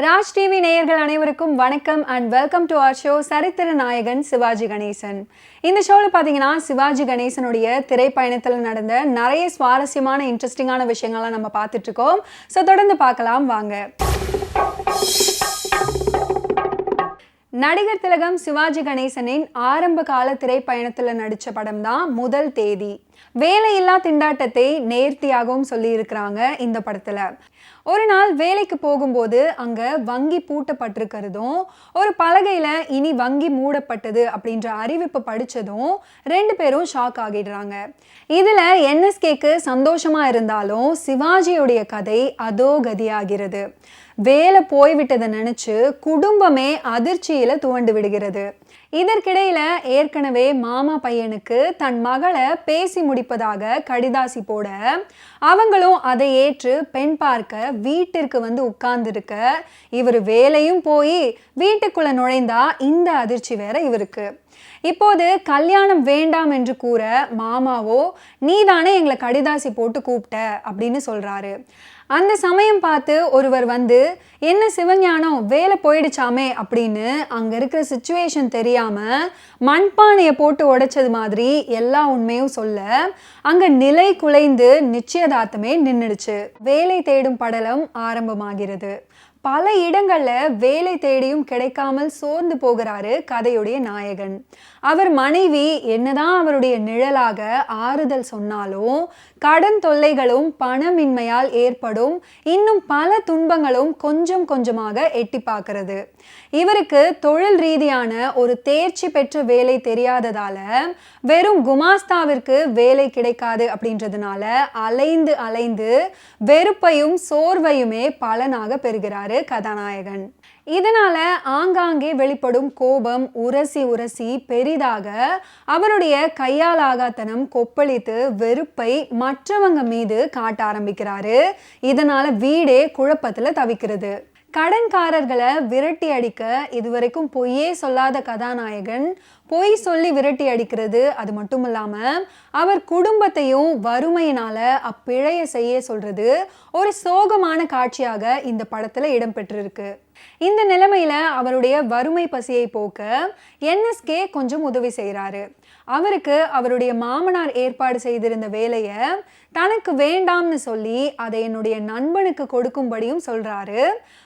Raj TV நேயர்கள் அனைவருக்கும் வணக்கம் and welcome to our show சரித்திர நாயகன் சிவாஜி கணேசன். இந்த ஷோவில் பார்த்தீங்கன்னா சிவாஜி கணேசனுடைய திரைப்பயணத்தில் நடந்த நிறைய சுவாரஸ்யமான இன்ட்ரெஸ்டிங்கான விஷயங்கள்லாம் நம்ம பார்த்துட்டு இருக்கோம். ஸோ தொடர்ந்து பார்க்கலாம் வாங்க. நடிகர் திலகம் சிவாஜி கணேசனின் ஆரம்ப கால திரைப்பயணத்தில் நடித்த படம் தான் முதல் தேதி. வேலையில்லா திண்டாட்டத்தை நேர்த்தியாகவும் சொல்லி இருக்கிறாங்க இந்த படத்துல. ஒரு நாள் வேலைக்கு போகும்போது அங்க வங்கி பூட்டப்பட்டிருக்கிறதும் ஒரு பலகையில இனி வங்கி மூடப்பட்டது அப்படின்ற அறிவிப்பு படிச்சதும் ரெண்டு பேரும் ஷாக் ஆகிடுறாங்க. இதுல என்எஸ்கேக்கு சந்தோஷமா இருந்தாலும் சிவாஜியுடைய கதை அதோ கதியாகிறது. வேலை போய்விட்டதை நினைச்சு குடும்பமே அதிர்ச்சியில துவண்டு விடுகிறது. இதற்கிடையில ஏற்கனவே மாமா பையனுக்கு தன் மகளை பேசி முடிப்பதாக கடிதாசி போட அவங்களும் அதை ஏற்று பெண் பார்க்க வீட்டிற்கு வந்து உட்கார்ந்துருக்க இவர் வேலையும் போய் வீட்டுக்குள்ள நுழைந்தா இந்த அதிர்ச்சி வேற இவருக்கு. இப்போது கல்யாணம் வேண்டாம் என்று கூற மாமாவோ நீதானே எங்களை கடிதாசி போட்டு கூப்பிட்ட அப்படின்னு சொல்றாரு. அந்த சமயம் பார்த்து ஒருவர் வந்து என்ன சிவஞானம் வேலை போயிடுச்சாமே அப்படின்னு அங்கே இருக்கிற சிச்சுவேஷன் தெரியாமல் மண்பானையை போட்டு உடைச்சது மாதிரி எல்லா உண்மையும் சொல்ல அங்கே நிலை குலைந்து நிச்சயதார்த்தமே நின்றுடுச்சு. வேலை தேடும் படலம் ஆரம்பமாகிறது. பல இடங்களில் வேலை தேடியும் கிடைக்காமல் சோர்ந்து போகிறாரு கதையுடைய நாயகன். அவர் மனைவி என்னதான் அவருடைய நிழலாக ஆறுதல் சொன்னாலும் கடன் தொல்லைகளும் பணமின்மையால் ஏற்படும் இன்னும் பல துன்பங்களும் கொஞ்சம் கொஞ்சமாக எட்டி பார்க்கிறது. இவருக்கு தொழில் ரீதியான ஒரு தேர்ச்சி பெற்ற வேலை தெரியாததால வெறும் குமாஸ்தாவிற்கு வேலை கிடைக்காது அப்படின்றதுனால அலைந்து அலைந்து வெறுப்பையும் சோர்வையுமே பலனாக பெறுகிறாரு கதாநாயகன். இதனால ஆங்காங்கே வெளிப்படும் கோபம் உரசி உரசி பெரிதாக அவருடைய கையாலாகாத்தனம் கொப்பளித்து வெறுப்பை மற்றவங்க மீது காட்ட ஆரம்பிக்கிறாரு. இதனால வீடே குழப்பத்துல தவிக்கிறது. கடன்காரர்களை விரட்டி அடிக்க இதுவரைக்கும் பொய்யே சொல்லாத கதாநாயகன் பொய் சொல்லி விரட்டி அடிக்கிறது. அது மட்டும் இல்லாம அவர் குடும்பத்தையும் வறுமையினால அப்பிழைய செய்ய சொல்றது ஒரு சோகமான காட்சியாக இந்த படத்துல இடம்பெற்றிருக்கு. இந்த நிலைமையில அவருடைய வறுமை பசியை போக்க என்எஸ்கே கொஞ்சம் உதவி செய்கிறாரு. அவருக்கு அவருடைய மாமனார் ஏற்பாடு செய்திருந்த வேலையை தனக்கு வேண்டாம்னு சொல்லி அதை என்னுடைய நண்பனுக்கு கொடுக்கும்படியும் சொல்றாரு.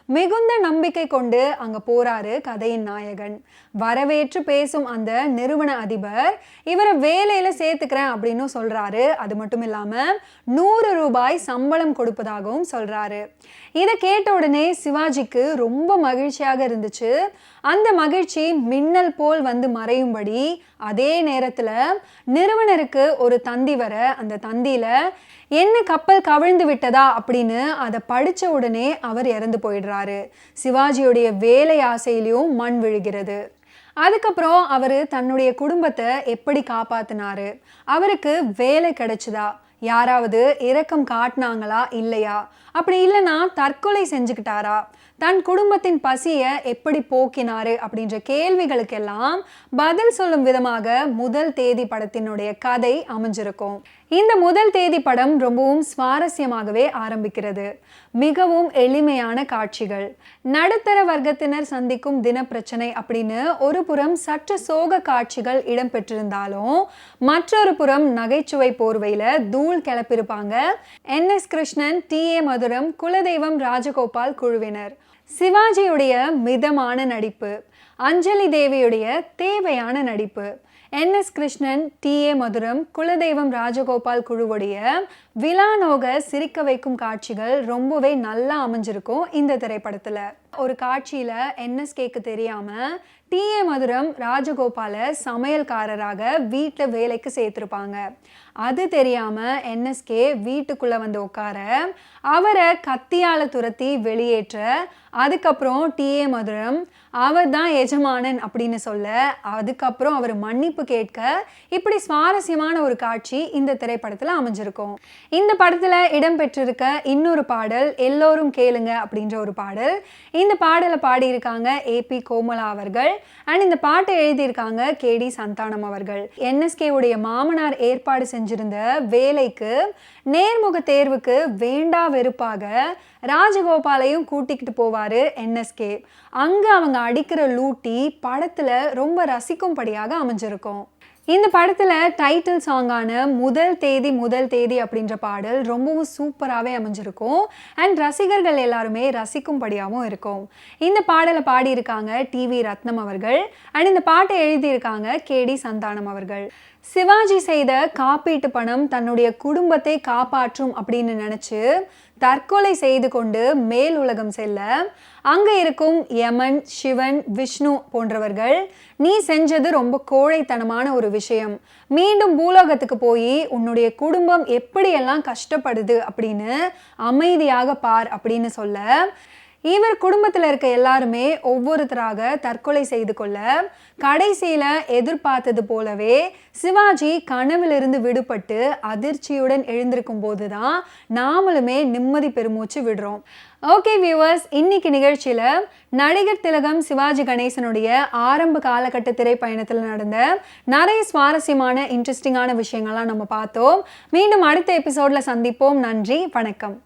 மிகுந்த நம்பிக்கை கொண்டு அங்க போறாரு கதையின் நாயகன். வரவேற்று பேசும் அந்த நிறுவன அதிபர் இவரை வேலையில சேர்த்துக்கிறேன் அப்படின்னு சொல்றாரு. அது மட்டும் இல்லாம 100 ரூபாய் சம்பளம் கொடுப்பதாகவும் சொல்றாரு. இதை கேட்ட உடனே சிவாஜிக்கு ரொம்ப மகிழ்ச்சியாக இருந்துச்சு. அந்த மகிழ்ச்சி மின்னல் போல் வந்து மறையும்படி அதே நேரத்துல நிறுவனருக்கு ஒரு தந்தி வர அந்த தந்தியில என்ன கப்பல் கவிழ்ந்து விட்டதா அப்படின்னு அதை படிச்ச உடனே அவர் இறந்து போயிடுறாரு. சிவாஜியுடைய வேலை ஆசையிலையும் மண் விழுகிறது. அதுக்கப்புறம் அவர் தன்னுடைய குடும்பத்தை எப்படி காப்பாத்தினாரு, அவருக்கு வேலை கிடைச்சதா, யாராவது இரக்கம் காட்டினாங்களா இல்லையா, அப்படி இல்லைன்னா தற்கொலை செஞ்சுக்கிட்டாரா, தன் குடும்பத்தின் பசியை எப்படி போக்கினாரு அப்படின்ற கேள்விகளுக்கெல்லாம் பதில் சொல்லும் விதமாக முதல் தேதி படத்தினுடைய கதை அமைஞ்சிருக்கும். இந்த முதல் தேதி படம் ரொம்பவும் சுவாரஸ்யமாகவே ஆரம்பிக்கிறது. மிகவும் எளிமையான காட்சிகள், நடுத்தர வர்க்கத்தினர் சந்திக்கும் தின பிரச்சனை அப்படின்னு ஒரு புறம் சற்று சோக காட்சிகள் இடம்பெற்றிருந்தாலும் மற்றொரு புறம் நகைச்சுவை போர்வையில தூள் கிளப்பியிருப்பாங்க என்எஸ் கிருஷ்ணன், டி.ஏ. மதுரம், குலதெய்வம் ராஜகோபால் குழுவினர். சிவாஜியுடைய மிதமான நடிப்பு, அஞ்சலி தேவியுடைய தேவையான நடிப்பு, என்எஸ் கிருஷ்ணன், டி.ஏ. மதுரம், குலதெய்வம் ராஜகோபால் குழுவுடைய விலானோக சிரிக்க வைக்கும் காட்சிகள் ரொம்பவே நல்லா அமைஞ்சிருக்கும் இந்த திரைப்படத்துல. ஒரு காட்சியில என்எஸ்கேக்கு தெரியாம டி.ஏ. மதுரம் ராஜகோபால சமையல்காரராக வீட்டில் வேலைக்கு சேர்த்திருப்பாங்க. அது தெரியாம என்எஸ்கே வீட்டுக்குள்ள வந்து உட்கார அவரை கத்தியால துரத்தி வெளியேற்ற அதுக்கப்புறம் டி.ஏ. மதுரம் அவர் தான் எஜமானன் அப்படின்னு சொல்ல அதுக்கப்புறம் அவர் மன்னிப்பு கேட்க இப்படி சுவாரஸ்யமான ஒரு காட்சி இந்த திரைப்படத்துல அமைஞ்சிருக்கும். இந்த படத்துல இடம்பெற்றிருக்க இன்னொரு பாடல் எல்லோரும் கேளுங்க அப்படின்ற ஒரு பாடல். இந்த பாடலை பாடியிருக்காங்க ஏபி கோமலா அவர்கள் அண்ட் இந்த பாட்டை எழுதியிருக்காங்க கேடி சந்தானம் அவர்கள். என்எஸ்கே உடைய மாமனார் ஏற்பாடு செஞ்ச அமைஞ்சிருந்த வேலைக்கு நேர்முக தேர்வுக்கு வேண்டா வெறுப்பாக ராஜகோபாலையும் கூட்டிக்கிட்டு போவாரு என்எஸ்கே. அங்க அவங்க அடிக்கிற லூட்டி படத்துல ரொம்ப ரசிக்கும்படியாக அமைஞ்சிருக்கும். இந்த படத்துல டைட்டில் சாங்கான முதல் தேதி அப்படின்ற பாடல் ரொம்பவும் சூப்பராகவே அமைஞ்சிருக்கும். அண்ட் ரசிகர்கள் எல்லாருமே ரசிக்கும்படியாகவும் இருக்கும். இந்த பாடலை பாடியிருக்காங்க டிவி ரத்னம் அவர்கள். அண்ட் இந்த பாட்டை எழுதியிருக்காங்க கேடி சந்தானம் அவர்கள். சிவாஜி செய்த காப்பீட்டு பணம் தன்னுடைய குடும்பத்தை காப்பாற்றும் அப்படின்னு நினைச்சு தற்கொலை செய்து கொண்டு மேல் உலகம் செல்ல அங்க இருக்கும் யமன், சிவன், விஷ்ணு போன்றவர்கள் நீ செஞ்சது ரொம்ப கோழைத்தனமான ஒரு விஷயம், மீண்டும் பூலோகத்துக்கு போய் உன்னுடைய குடும்பம் எப்படியெல்லாம் கஷ்டப்படுது அப்படின்னு அமைதியாக பார் அப்படின்னு சொல்ல இவர் குடும்பத்தில் இருக்க எல்லாருமே ஒவ்வொருத்தராக தற்கொலை செய்து கொள்ள கடைசியில் எதிர்பார்த்தது போலவே சிவாஜி கனவிலிருந்து விடுபட்டு அதிர்ச்சியுடன் எழுந்திருக்கும் போது தான் நாமளுமே நிம்மதி பெருமூச்சு விடுறோம். ஓகே வியூவர்ஸ், இன்னைக்கு நிகழ்ச்சியில் நடிகர் திலகம் சிவாஜி கணேசனுடைய ஆரம்ப காலகட்ட திரைப்பயணத்தில் நடந்த நிறைய சுவாரஸ்யமான இன்ட்ரெஸ்டிங்கான விஷயங்கள்லாம் நம்ம பார்த்தோம். மீண்டும் அடுத்த எபிசோடில் சந்திப்போம். நன்றி, வணக்கம்.